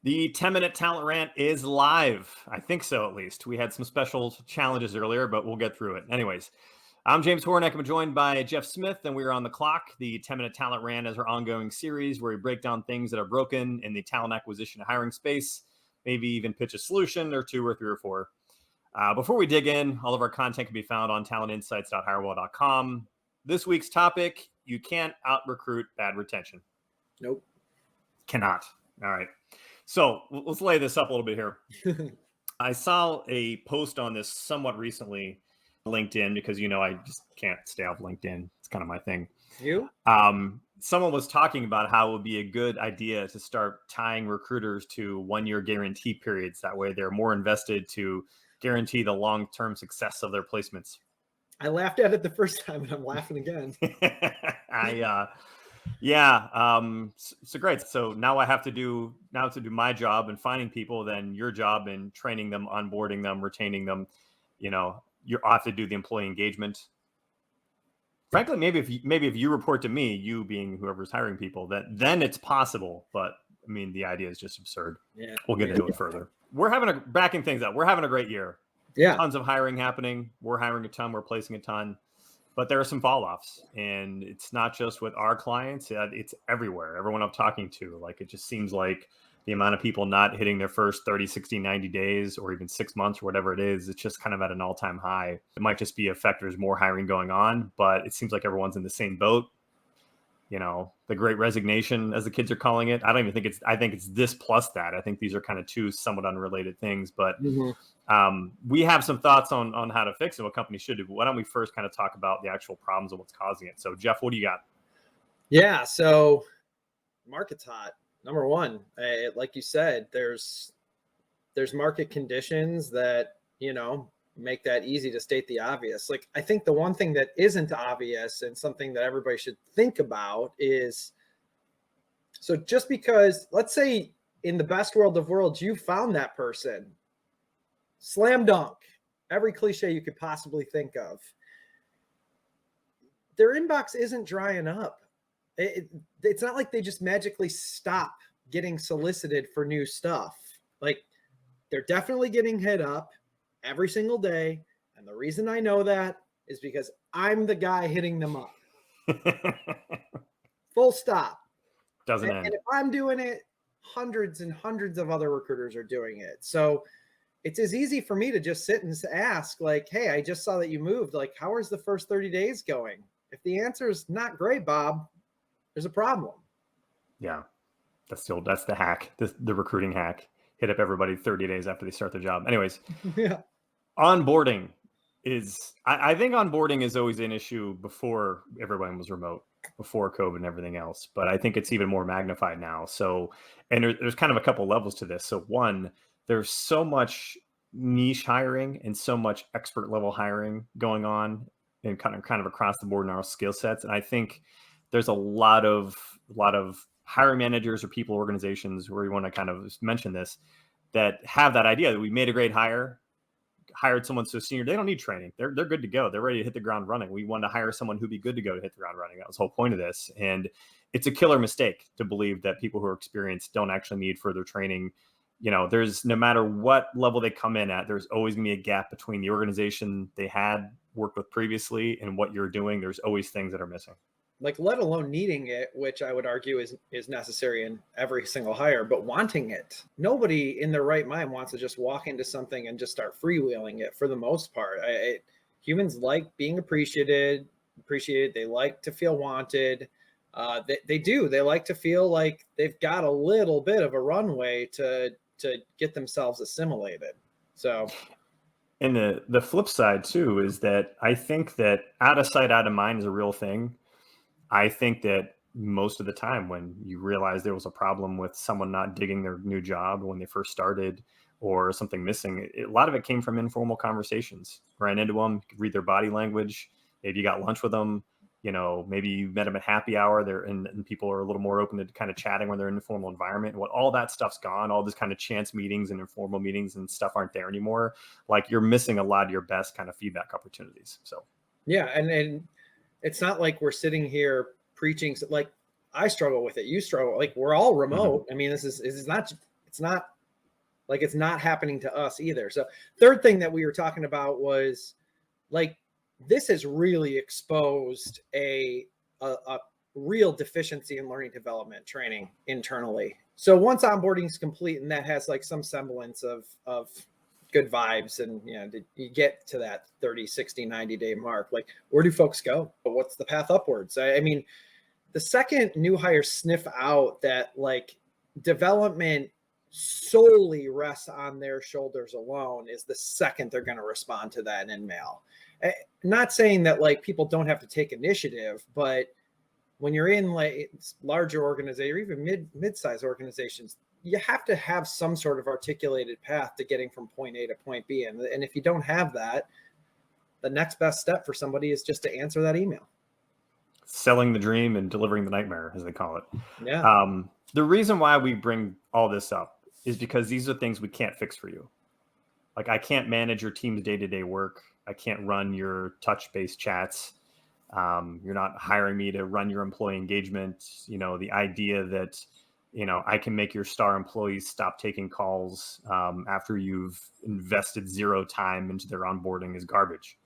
The 10-minute talent rant is live. I think so, at least. We had some special challenges earlier, but we'll get through it. Anyways, I'm James Hornick. I'm joined by Jeff Smith, and we're on the clock. The 10-minute talent rant is our ongoing series where we break down things that are broken in the talent acquisition and hiring space, maybe even pitch a solution or two or three or four. Before we dig in, all of our content can be found on talentinsights.hirewell.com. This week's topic, you can't out-recruit bad retention. Nope. Cannot. All right. So let's lay this up a little bit here. I saw a post on this somewhat recently, LinkedIn, because, I just can't stay off LinkedIn. It's kind of my thing. You? Someone was talking about how it would be a good idea to start tying recruiters to 1-year guarantee periods. That way they're more invested to guarantee the long-term success of their placements. I laughed at it the first time and I'm laughing again. So great. So now I have to do my job in finding people, then your job in training them, onboarding them, retaining them. You have to do the employee engagement. Frankly, maybe if you report to me, you being whoever's hiring people, then it's possible. But I mean, the idea is just absurd. Yeah. We'll get into it further. We're backing things up. We're having a great year. Yeah. Tons of hiring happening. We're hiring a ton. We're placing a ton. But there are some fall-offs, and it's not just with our clients. It's everywhere. Everyone I'm talking to, it just seems like the amount of people not hitting their first 30, 60, 90 days or even 6 months or whatever it is, it's just kind of at an all-time high. It might just be a fact there's more hiring going on, but it seems like everyone's in the same boat. The great resignation, as the kids are calling it. I think it's this plus that. I think these are kind of two somewhat unrelated things, but we have some thoughts on how to fix it, what companies should do. But why don't we first kind of talk about the actual problems and what's causing it? So Jeff, what do you got? Yeah. So market's hot. Number one, like you said, there's market conditions that, make that easy to state the obvious. I think the one thing that isn't obvious and something that everybody should think about is, so just because, let's say in the best world of worlds, you found that person, slam dunk, every cliche you could possibly think of, their inbox isn't drying up. It's not like they just magically stop getting solicited for new stuff. They're definitely getting hit up every single day. And the reason I know that is because I'm the guy hitting them up. Full stop. Doesn't end. And if I'm doing it, hundreds and hundreds of other recruiters are doing it. So it's as easy for me to just sit and ask, hey, I just saw that you moved. How is the first 30 days going? If the answer is not great, Bob, there's a problem. Yeah. That's the hack, the recruiting hack. Hit up everybody 30 days after they start their job. Anyways, yeah. Onboarding is, I think onboarding is always an issue before everyone was remote, before COVID and everything else. But I think it's even more magnified now. So, and there's kind of a couple levels to this. So one, there's so much niche hiring and so much expert level hiring going on and kind of across the board in our skill sets. And I think there's a lot of hiring managers or people, organizations where you want to kind of mention this, that have that idea that we made a great hire, hired someone so senior, they don't need training. They're good to go. They're ready to hit the ground running. We wanted to hire someone who'd be good to go to hit the ground running. That was the whole point of this. And it's a killer mistake to believe that people who are experienced don't actually need further training. There's, no matter what level they come in at, there's always gonna be a gap between the organization they had worked with previously and what you're doing. There's always things that are missing. Let alone needing it, which I would argue is necessary in every single hire, but wanting it. Nobody in their right mind wants to just walk into something and just start freewheeling it for the most part. Humans like being appreciated. They like to feel wanted. They do. They like to feel like they've got a little bit of a runway to get themselves assimilated. So. And the flip side too is that I think that out of sight, out of mind is a real thing. I think that most of the time when you realize there was a problem with someone not digging their new job when they first started or something missing, a lot of it came from informal conversations. Ran into them, could read their body language. Maybe you got lunch with them. Maybe you met them at happy hour there, and people are a little more open to kind of chatting when they're in an informal environment. And all that stuff's gone. All this kind of chance meetings and informal meetings and stuff aren't there anymore. You're missing a lot of your best kind of feedback opportunities. So, yeah. And it's not like we're sitting here preaching. I struggle with it. You struggle. We're all remote. I mean, this is not it's not happening to us either. So third thing that we were talking about was like, this has really exposed a real deficiency in learning development training internally. So once onboarding is complete and that has like some semblance of good vibes, and you get to that 30, 60, 90-day mark, like, where do folks go? What's the path upwards? I mean, the second new hires sniff out that like development solely rests on their shoulders alone is the second they're going to respond to that in mail. Not saying that like people don't have to take initiative, but when you're in like larger organizations or even mid-sized organizations, you have to have some sort of articulated path to getting from point A to point B. And if you don't have that, the next best step for somebody is just to answer that email. Selling the dream and delivering the nightmare, as they call it. Yeah. The reason why we bring all this up is because these are things we can't fix for you. Like, I can't manage your team's day-to-day work. I can't run your touch-based chats. You're not hiring me to run your employee engagement. The idea that, I can make your star employees stop taking calls after you've invested zero time into their onboarding is garbage.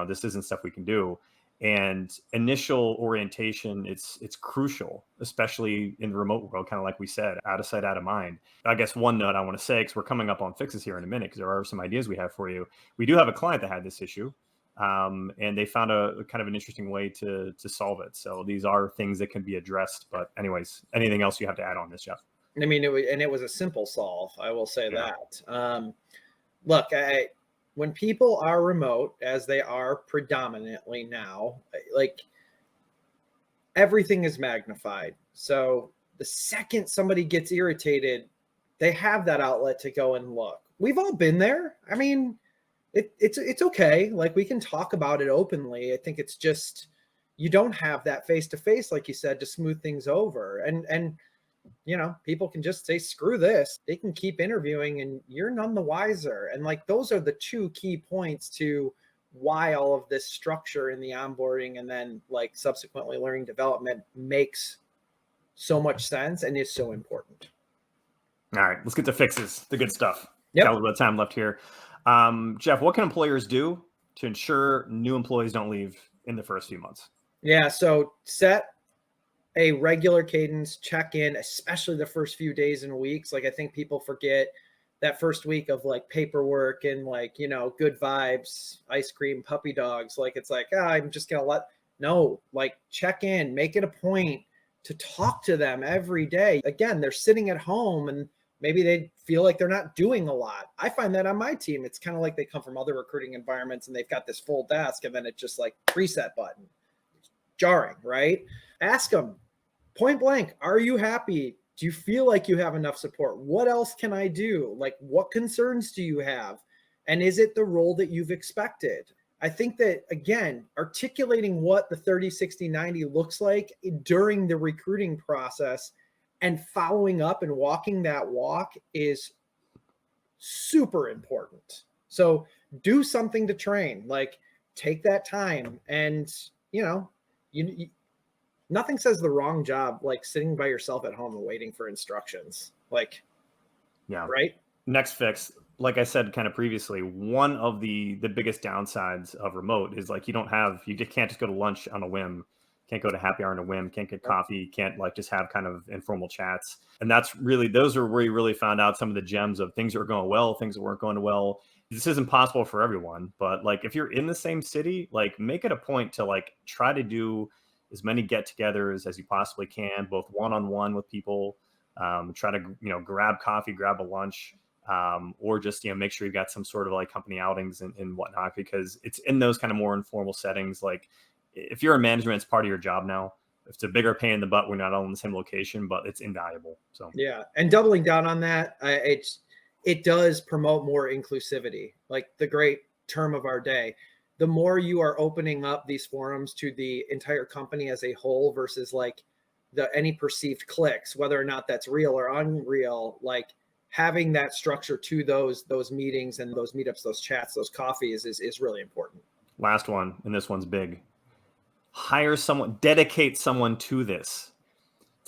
This isn't stuff we can do. And initial orientation, it's crucial, especially in the remote world, kind of like we said, out of sight, out of mind. I guess one note I want to say, because we're coming up on fixes here in a minute, because there are some ideas we have for you. We do have a client that had this issue, and they found a kind of an interesting way to solve it. So these are things that can be addressed. But anyways, anything else you have to add on this, Jeff? I mean, it was a simple solve. I will say that. Look, when people are remote, as they are predominantly now, like, everything is magnified. So the second somebody gets irritated, they have that outlet to go and look. We've all been there. I mean, it's okay. Like, we can talk about it openly. I think it's just, you don't have that face-to-face, like you said, to smooth things over. And people can just say, screw this. They can keep interviewing and you're none the wiser. And like, those are the two key points to why all of this structure in the onboarding and then like subsequently learning development makes so much sense and is so important. All right, let's get to fixes, the good stuff. Yep. Got a little bit of time left here. Jeff, what can employers do to ensure new employees don't leave in the first few months? Yeah, so set a regular cadence, check in, especially the first few days and weeks. Like, I think people forget that first week of like paperwork and like, good vibes, ice cream, puppy dogs. Like, it's like, I'm just going to check in, make it a point to talk to them every day. Again, they're sitting at home and maybe they feel like they're not doing a lot. I find that on my team, it's kind of like they come from other recruiting environments and they've got this full desk and then it's just like preset button. It's jarring, right? Ask them point blank, are you happy? Do you feel like you have enough support? What else can I do? Like, what concerns do you have? And is it the role that you've expected? I think that, again, articulating what the 30, 60, 90 looks like during the recruiting process and following up and walking that walk is super important. So do something to train, like take that time and, nothing says the wrong job like sitting by yourself at home and waiting for instructions. Like, yeah, right. Next fix, like I said kind of previously, one of the biggest downsides of remote is like you can't just go to lunch on a whim, can't go to happy hour on a whim, can't get coffee, can't like just have kind of informal chats. And those are where you really found out some of the gems of things that were going well, things that weren't going well. This isn't possible for everyone, but like if you're in the same city, like make it a point to like try to do as many get-togethers as you possibly can, both one-on-one with people. Try to grab coffee, grab a lunch, or just make sure you've got some sort of like company outings and whatnot, because it's in those kind of more informal settings. Like if you're in management, it's part of your job now. If it's a bigger pain in the butt, we're not all in the same location, but it's invaluable. So yeah, and doubling down on that, it does promote more inclusivity, like the great term of our day. The more you are opening up these forums to the entire company as a whole versus like any perceived clicks, whether or not that's real or unreal, like having that structure to those meetings and those meetups, those chats, those coffees is really important. Last one, and this one's big. Hire someone, dedicate someone to this.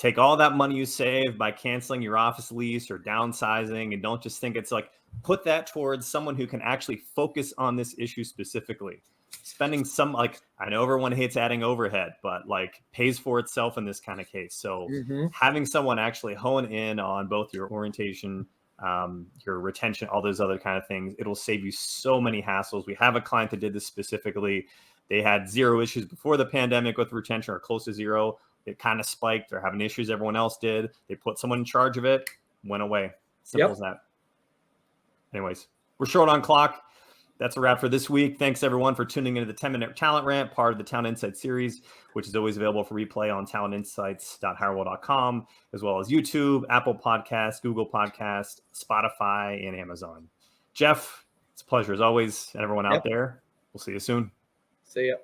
take all that money you save by canceling your office lease or downsizing, and don't just think it's like, put that towards someone who can actually focus on this issue specifically. Spending some, like, I know everyone hates adding overhead, but like pays for itself in this kind of case. So having someone actually hone in on both your orientation, your retention, all those other kind of things, it'll save you so many hassles. We have a client that did this specifically. They had 0 issues before the pandemic with retention, or close to 0. It kind of spiked. They're having issues. Everyone else did. They put someone in charge of it. Went away. Simple as that. Anyways, we're short on clock. That's a wrap for this week. Thanks, everyone, for tuning into the 10-Minute Talent Rant, part of the Talent Insights series, which is always available for replay on talentinsights.hireable.com, as well as YouTube, Apple Podcasts, Google Podcasts, Spotify, and Amazon. Jeff, it's a pleasure as always. And everyone out there, we'll see you soon. See ya.